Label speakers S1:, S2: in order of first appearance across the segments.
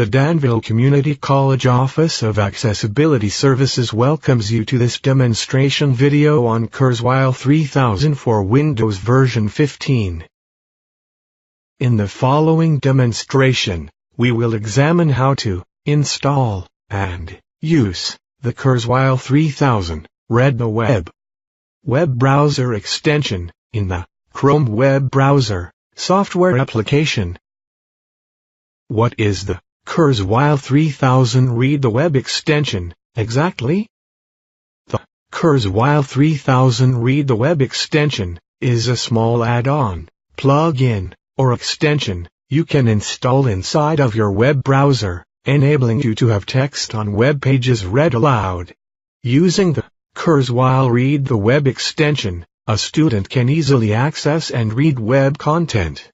S1: The Danville Community College Office of Accessibility Services welcomes you to this demonstration video on Kurzweil 3000 for Windows version 15. In the following demonstration, we will examine how to install and use the Kurzweil 3000 Read the Web web browser extension in the Chrome web browser software application. What is the Kurzweil 3000 Read the Web extension exactly? The Kurzweil 3000 Read the Web extension is a small add-on, plug-in, or extension you can install inside of your web browser, enabling you to have text on web pages read aloud. Using the Kurzweil Read the Web extension, a student can easily access and read web content.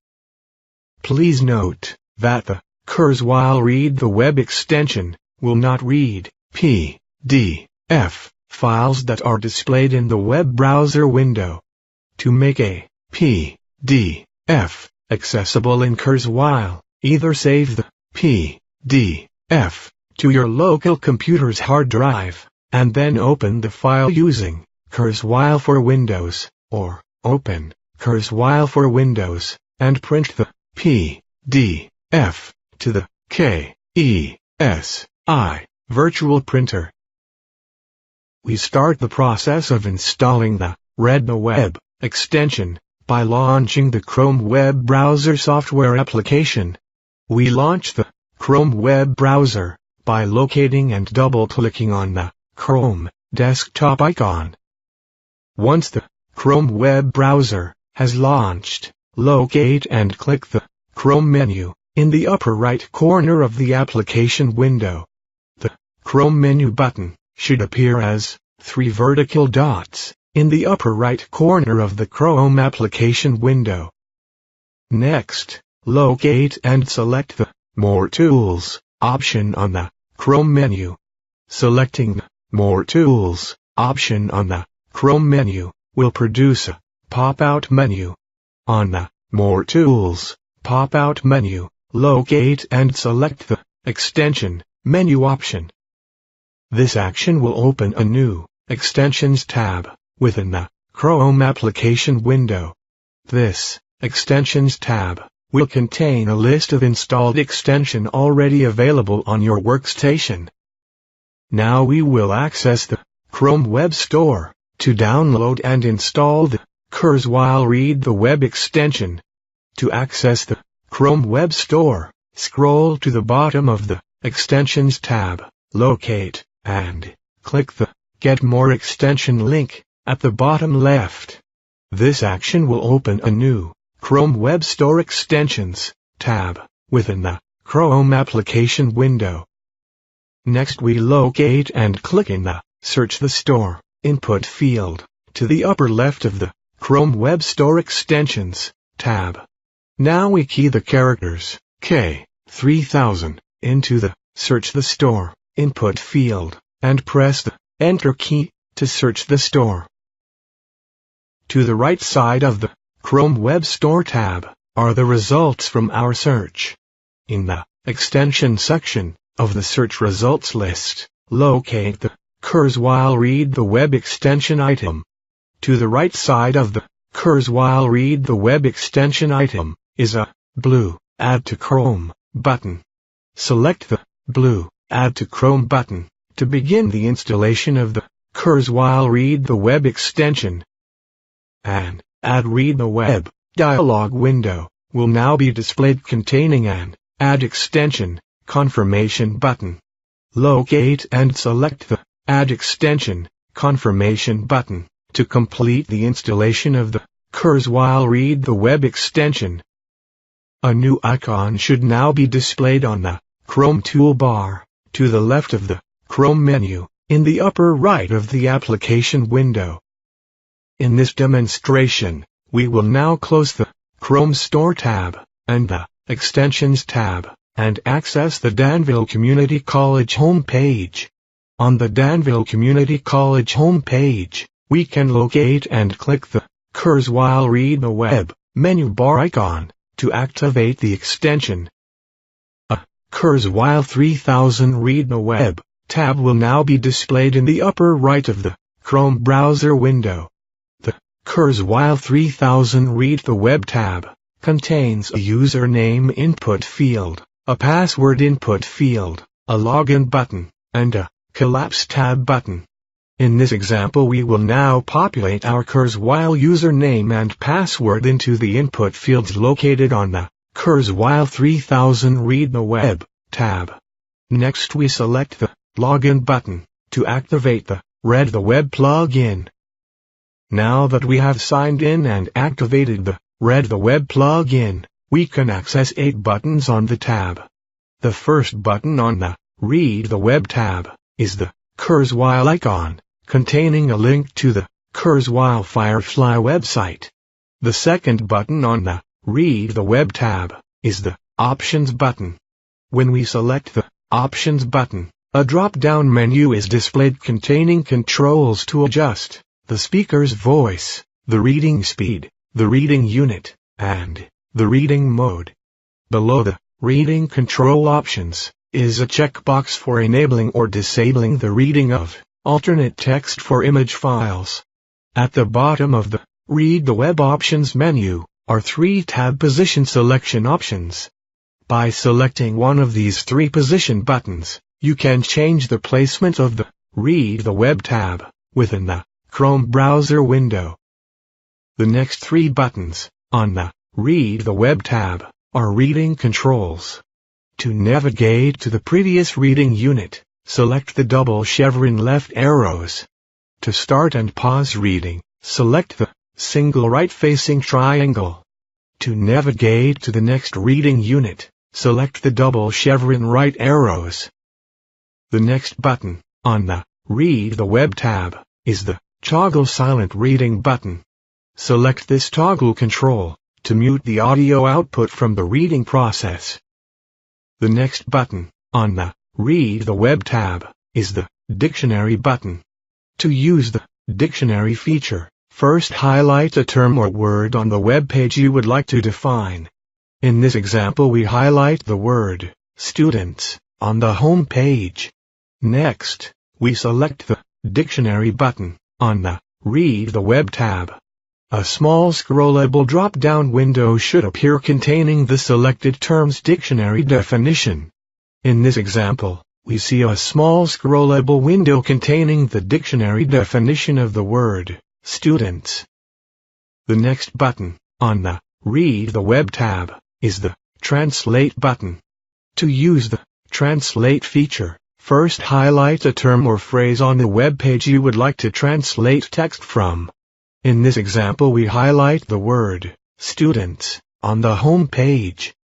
S1: Please note that the Kurzweil Read the Web extension will not read PDF files that are displayed in the web browser window. To make a PDF accessible in Kurzweil, either save the PDF to your local computer's hard drive, and then open the file using Kurzweil for Windows, or open Kurzweil for Windows, and print the PDF to the KESI virtual printer. We start the process of installing the Read the Web extension by launching the Chrome web browser software application. We launch the Chrome web browser by locating and double-clicking on the Chrome desktop icon. Once the Chrome web browser has launched, locate and click the Chrome menu in the upper right corner of the application window. The Chrome menu button should appear as 3 vertical dots in the upper right corner of the Chrome application window. Next, locate and select the More Tools option on the Chrome menu. Selecting the More Tools option on the Chrome menu will produce a pop-out menu. On the More Tools pop-out menu, locate and select the Extension menu option. This action will open a new Extensions tab within the Chrome application window. This Extensions tab will contain a list of installed extensions already available on your workstation. Now we will access the Chrome Web Store to download and install the Kurzweil Read the Web extension. To access the Chrome Web Store, scroll to the bottom of the Extensions tab, locate, and click the Get More Extension link at the bottom left. This action will open a new Chrome Web Store Extensions tab within the Chrome application window. Next we locate and click in the Search the Store input field to the upper left of the Chrome Web Store Extensions tab. Now we key the characters K3000 into the Search the Store input field and press the Enter key to search the store. To the right side of the Chrome Web Store tab are the results from our search. In the Extension section of the Search Results list, locate the Kurzweil Read the Web extension item. To the right side of the Kurzweil Read the Web extension item is a blue Add to Chrome button. Select the blue Add to Chrome button to begin the installation of the Kurzweil Read the Web extension. An Add Read the Web dialog window will now be displayed containing an Add Extension confirmation button. Locate and select the Add Extension confirmation button to complete the installation of the Kurzweil Read the Web extension. A new icon should now be displayed on the Chrome toolbar to the left of the Chrome menu in the upper right of the application window. In this demonstration, we will now close the Chrome Store tab and the Extensions tab and access the Danville Community College homepage. On the Danville Community College homepage, we can locate and click the Kurzweil Read the Web menu bar icon to activate the extension. A Kurzweil 3000 Read the Web tab will now be displayed in the upper right of the Chrome browser window. The Kurzweil 3000 Read the Web tab contains a username input field, a password input field, a login button, and a collapse tab button. In this example we will now populate our Kurzweil username and password into the input fields located on the Kurzweil 3000 Read the Web tab. Next we select the Login button to activate the Read the Web plugin. Now that we have signed in and activated the Read the Web plugin, we can access 8 buttons on the tab. The first button on the Read the Web tab is the Kurzweil icon, containing a link to the Kurzweil Firefly website. The second button on the Read the Web tab is the Options button. When we select the Options button, a drop-down menu is displayed containing controls to adjust the speaker's voice, the reading speed, the reading unit, and the reading mode. Below the Reading Control Options is a checkbox for enabling or disabling the reading of alternate text for image files. At the bottom of the Read the Web Options menu are 3 tab position selection options. By selecting one of these 3 position buttons, you can change the placement of the Read the Web tab within the Chrome browser window. The next 3 buttons on the Read the Web tab are reading controls. To navigate to the previous reading unit, select the double chevron left arrows. To start and pause reading, select the single right-facing triangle. To navigate to the next reading unit, select the double chevron right arrows. The next button on the Read the Web tab is the Toggle Silent Reading button. Select this toggle control to mute the audio output from the reading process. The next button on the Read the Web tab is the Dictionary button. To use the Dictionary feature, first highlight a term or word on the web page you would like to define. In this example we highlight the word Students on the home page. Next, we select the Dictionary button on the Read the Web tab. A small scrollable drop-down window should appear containing the selected term's dictionary definition. In this example, we see a small scrollable window containing the dictionary definition of the word Students. The next button on the Read the Web tab is the Translate button. To use the Translate feature, first highlight a term or phrase on the web page you would like to translate text from. In this example we highlight the word Students on the home page.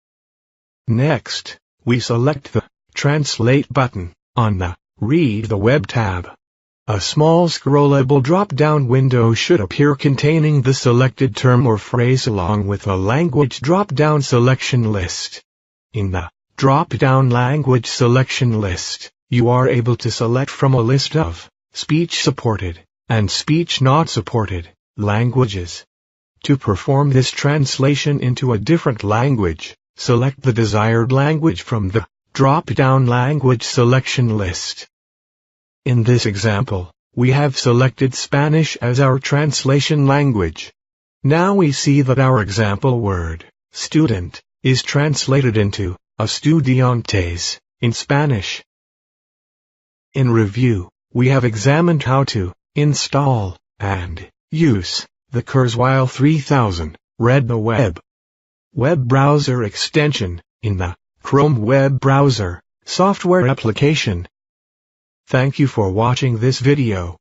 S1: Next, we select the Translate button on the Read the Web tab. A small scrollable drop-down window should appear containing the selected term or phrase along with a language drop-down selection list. In the drop-down language selection list, you are able to select from a list of speech-supported and speech-not-supported languages. To perform this translation into a different language, select the desired language from the drop-down language selection list. In this example, we have selected Spanish as our translation language. Now we see that our example word, student, is translated into estudiantes in Spanish. In review, we have examined how to install and use the Kurzweil 3000 Read the Web browser extension in the Chrome web browser software application. Thank you for watching this video.